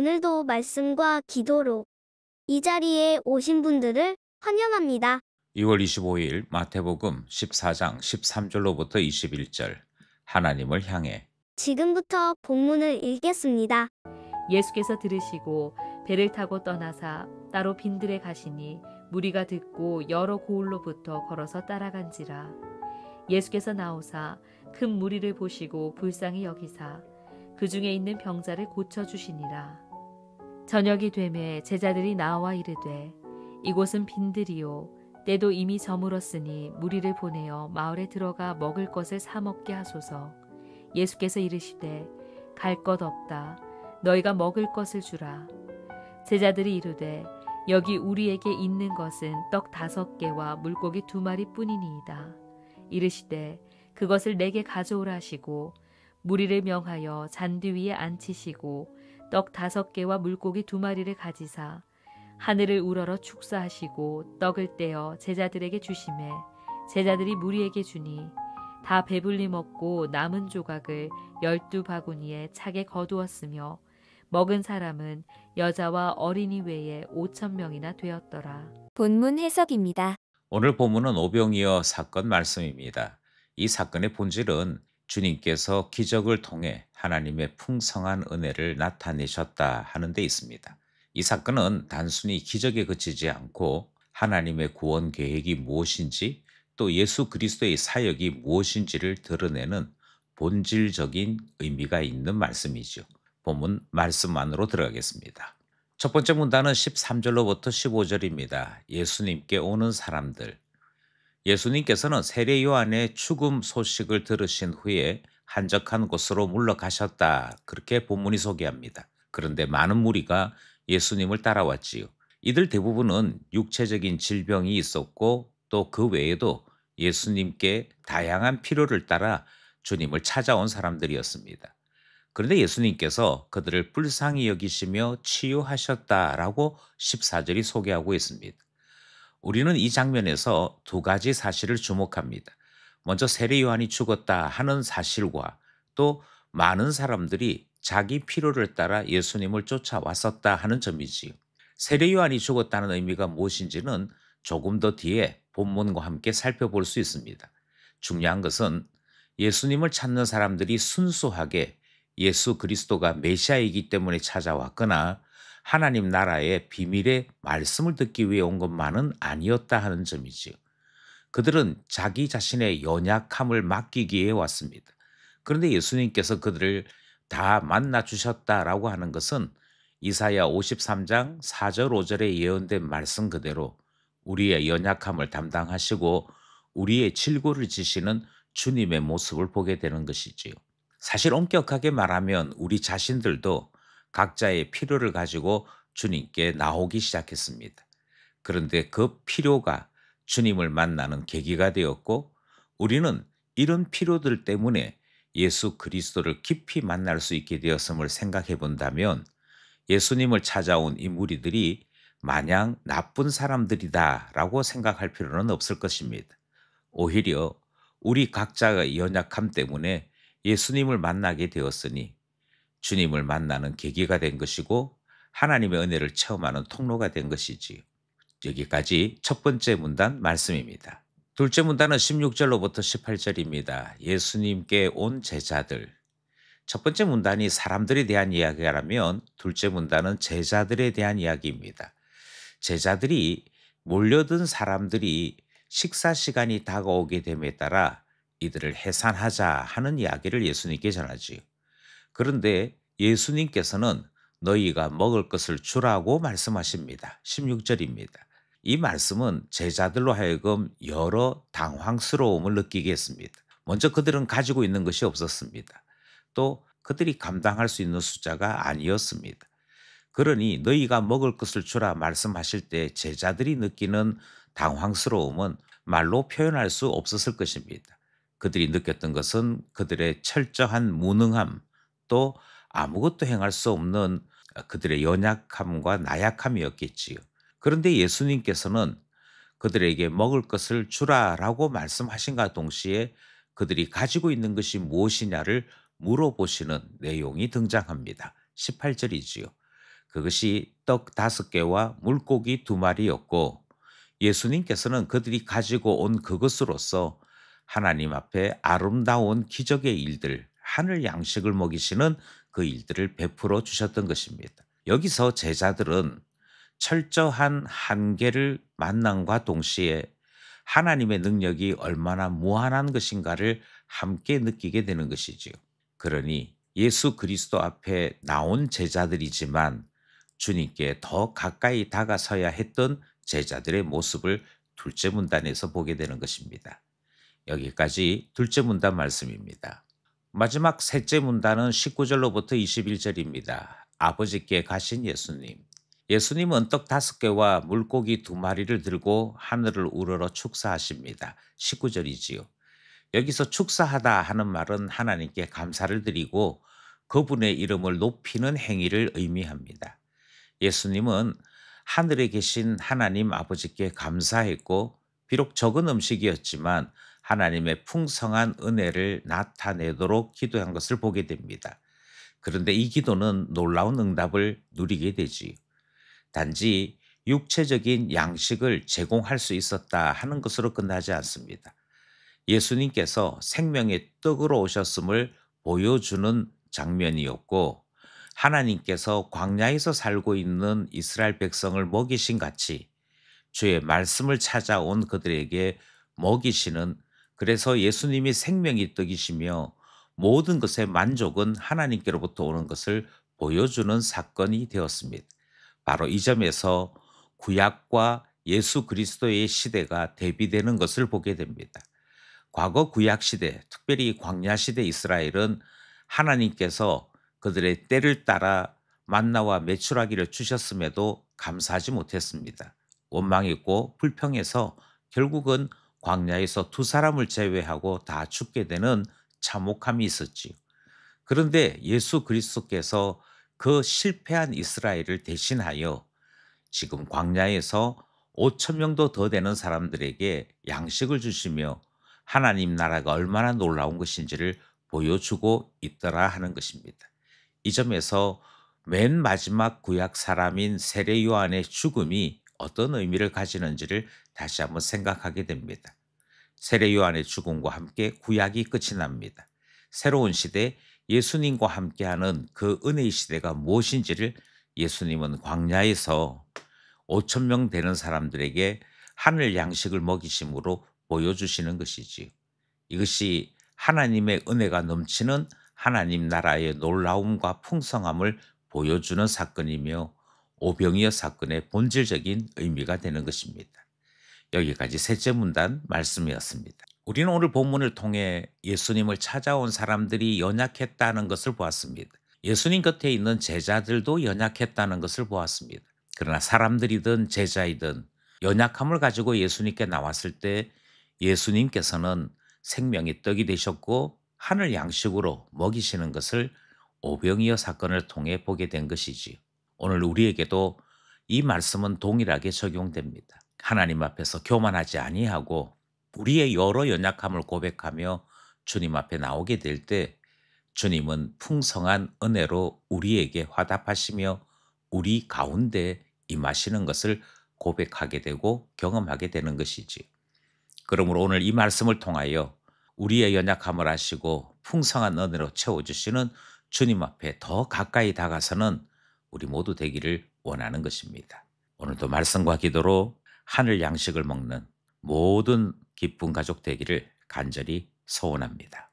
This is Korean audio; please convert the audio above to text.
오늘도 말씀과 기도로 이 자리에 오신 분들을 환영합니다. 2월 25일 마태복음 14장 13절로부터 21절 하나님을 향해. 지금부터 본문을 읽겠습니다. 예수께서 들으시고 배를 타고 떠나사 따로 빈들에 가시니 무리가 듣고 여러 고을로부터 걸어서 따라간지라. 예수께서 나오사 큰 무리를 보시고 불쌍히 여기사 그 중에 있는 병자를 고쳐 주시니라. 저녁이 되매 제자들이 나와 이르되 이곳은 빈들이요 때도 이미 저물었으니 무리를 보내어 마을에 들어가 먹을 것을 사 먹게 하소서. 예수께서 이르시되 갈 것 없다. 너희가 먹을 것을 주라. 제자들이 이르되 여기 우리에게 있는 것은 떡 5개와 물고기 2마리 뿐이니이다. 이르시되 그것을 내게 가져오라 하시고 무리를 명하여 잔디 위에 앉히시고 떡 5개와 물고기 2마리를 가지사 하늘을 우러러 축사하시고 떡을 떼어 제자들에게 주시매 제자들이 무리에게 주니 다 배불리 먹고 남은 조각을 12바구니에 차게 거두었으며 먹은 사람은 여자와 어린이 외에 5,000명이나 되었더라. 본문 해석입니다. 오늘 본문은 오병이어 사건 말씀입니다. 이 사건의 본질은 주님께서 기적을 통해 하나님의 풍성한 은혜를 나타내셨다 하는 데 있습니다. 이 사건은 단순히 기적에 그치지 않고 하나님의 구원 계획이 무엇인지 또 예수 그리스도의 사역이 무엇인지를 드러내는 본질적인 의미가 있는 말씀이죠. 본문 말씀 안으로 들어가겠습니다. 첫 번째 문단은 13절로부터 15절입니다. 예수님께 오는 사람들. 예수님께서는 세례 요한의 죽음 소식을 들으신 후에 한적한 곳으로 물러가셨다. 그렇게 본문이 소개합니다. 그런데 많은 무리가 예수님을 따라왔지요. 이들 대부분은 육체적인 질병이 있었고 또 그 외에도 예수님께 다양한 필요를 따라 주님을 찾아온 사람들이었습니다. 그런데 예수님께서 그들을 불쌍히 여기시며 치유하셨다라고 14절이 소개하고 있습니다. 우리는 이 장면에서 두 가지 사실을 주목합니다. 먼저 세례 요한이 죽었다 하는 사실과 또 많은 사람들이 자기 필요를 따라 예수님을 쫓아왔었다 하는 점이지요. 세례 요한이 죽었다는 의미가 무엇인지는 조금 더 뒤에 본문과 함께 살펴볼 수 있습니다. 중요한 것은 예수님을 찾는 사람들이 순수하게 예수 그리스도가 메시아이기 때문에 찾아왔거나 하나님 나라의 비밀의 말씀을 듣기 위해 온 것만은 아니었다 하는 점이지요. 그들은 자기 자신의 연약함을 맡기기 위해 왔습니다. 그런데 예수님께서 그들을 다 만나 주셨다라고 하는 것은 이사야 53장 4절 5절에 예언된 말씀 그대로 우리의 연약함을 담당하시고 우리의 질고를 지시는 주님의 모습을 보게 되는 것이지요. 사실 엄격하게 말하면 우리 자신들도 각자의 필요를 가지고 주님께 나오기 시작했습니다. 그런데 그 필요가 주님을 만나는 계기가 되었고 우리는 이런 필요들 때문에 예수 그리스도를 깊이 만날 수 있게 되었음을 생각해 본다면 예수님을 찾아온 이 무리들이 마냥 나쁜 사람들이다라고 생각할 필요는 없을 것입니다. 오히려 우리 각자의 연약함 때문에 예수님을 만나게 되었으니 주님을 만나는 계기가 된 것이고 하나님의 은혜를 체험하는 통로가 된 것이지요. 여기까지 첫 번째 문단 말씀입니다. 둘째 문단은 16절로부터 18절입니다. 예수님께 온 제자들. 첫 번째 문단이 사람들에 대한 이야기라면 둘째 문단은 제자들에 대한 이야기입니다. 제자들이 몰려든 사람들이 식사 시간이 다가오게 됨에 따라 이들을 해산하자 하는 이야기를 예수님께 전하지요. 그런데 예수님께서는 너희가 먹을 것을 주라고 말씀하십니다. 16절입니다. 이 말씀은 제자들로 하여금 여러 당황스러움을 느끼게 했습니다. 먼저 그들은 가지고 있는 것이 없었습니다. 또 그들이 감당할 수 있는 숫자가 아니었습니다. 그러니 너희가 먹을 것을 주라 말씀하실 때 제자들이 느끼는 당황스러움은 말로 표현할 수 없었을 것입니다. 그들이 느꼈던 것은 그들의 철저한 무능함 또 아무것도 행할 수 없는 그들의 연약함과 나약함이었겠지요. 그런데 예수님께서는 그들에게 먹을 것을 주라라고 말씀하신과 동시에 그들이 가지고 있는 것이 무엇이냐를 물어보시는 내용이 등장합니다. 18절이지요. 그것이 떡 5개와 물고기 2마리였고 예수님께서는 그들이 가지고 온 그것으로서 하나님 앞에 아름다운 기적의 일들, 하늘 양식을 먹이시는 그 일들을 베풀어 주셨던 것입니다. 여기서 제자들은 철저한 한계를 만남과 동시에 하나님의 능력이 얼마나 무한한 것인가를 함께 느끼게 되는 것이지요. 그러니 예수 그리스도 앞에 나온 제자들이지만 주님께 더 가까이 다가서야 했던 제자들의 모습을 둘째 문단에서 보게 되는 것입니다. 여기까지 둘째 문단 말씀입니다. 마지막 셋째 문단은 19절로부터 21절입니다. 아버지께 가신 예수님. 예수님은 떡 5개와 물고기 2마리를 들고 하늘을 우러러 축사하십니다. 19절이지요. 여기서 축사하다 하는 말은 하나님께 감사를 드리고 그분의 이름을 높이는 행위를 의미합니다. 예수님은 하늘에 계신 하나님 아버지께 감사했고 비록 적은 음식이었지만 하나님의 풍성한 은혜를 나타내도록 기도한 것을 보게 됩니다. 그런데 이 기도는 놀라운 응답을 누리게 되지요. 단지 육체적인 양식을 제공할 수 있었다 하는 것으로 끝나지 않습니다. 예수님께서 생명의 떡으로 오셨음을 보여주는 장면이었고 하나님께서 광야에서 살고 있는 이스라엘 백성을 먹이신 같이 주의 말씀을 찾아온 그들에게 먹이시는, 그래서 예수님이 생명의 떡이시며 모든 것의 만족은 하나님께로부터 오는 것을 보여주는 사건이 되었습니다. 바로 이 점에서 구약과 예수 그리스도의 시대가 대비되는 것을 보게 됩니다. 과거 구약 시대, 특별히 광야 시대 이스라엘은 하나님께서 그들의 때를 따라 만나와 메추라기를 주셨음에도 감사하지 못했습니다. 원망했고 불평해서 결국은 광야에서 2사람을 제외하고 다 죽게 되는 참혹함이 있었지요. 그런데 예수 그리스도께서 그 실패한 이스라엘을 대신하여 지금 광야에서 5천 명도 더 되는 사람들에게 양식을 주시며 하나님 나라가 얼마나 놀라운 것인지를 보여주고 있더라 하는 것입니다. 이 점에서 맨 마지막 구약 사람인 세례 요한의 죽음이 어떤 의미를 가지는지를 다시 한번 생각하게 됩니다. 세례 요한의 죽음과 함께 구약이 끝이 납니다. 새로운 시대 예수님과 함께하는 그 은혜의 시대가 무엇인지를 예수님은 광야에서 5천 명 되는 사람들에게 하늘 양식을 먹이심으로 보여주시는 것이지요. 이것이 하나님의 은혜가 넘치는 하나님 나라의 놀라움과 풍성함을 보여주는 사건이며 오병이어 사건의 본질적인 의미가 되는 것입니다. 여기까지 셋째 문단 말씀이었습니다. 우리는 오늘 본문을 통해 예수님을 찾아온 사람들이 연약했다는 것을 보았습니다. 예수님 곁에 있는 제자들도 연약했다는 것을 보았습니다. 그러나 사람들이든 제자이든 연약함을 가지고 예수님께 나왔을 때 예수님께서는 생명의 떡이 되셨고 하늘 양식으로 먹이시는 것을 오병이어 사건을 통해 보게 된 것이지요. 오늘 우리에게도 이 말씀은 동일하게 적용됩니다. 하나님 앞에서 교만하지 아니하고 우리의 여러 연약함을 고백하며 주님 앞에 나오게 될 때 주님은 풍성한 은혜로 우리에게 화답하시며 우리 가운데 임하시는 것을 고백하게 되고 경험하게 되는 것이지요. 그러므로 오늘 이 말씀을 통하여 우리의 연약함을 아시고 풍성한 은혜로 채워주시는 주님 앞에 더 가까이 다가서는 우리 모두 되기를 원하는 것입니다. 오늘도 말씀과 기도로 하늘 양식을 먹는 모든 기쁜 가족 되기를 간절히 소원합니다.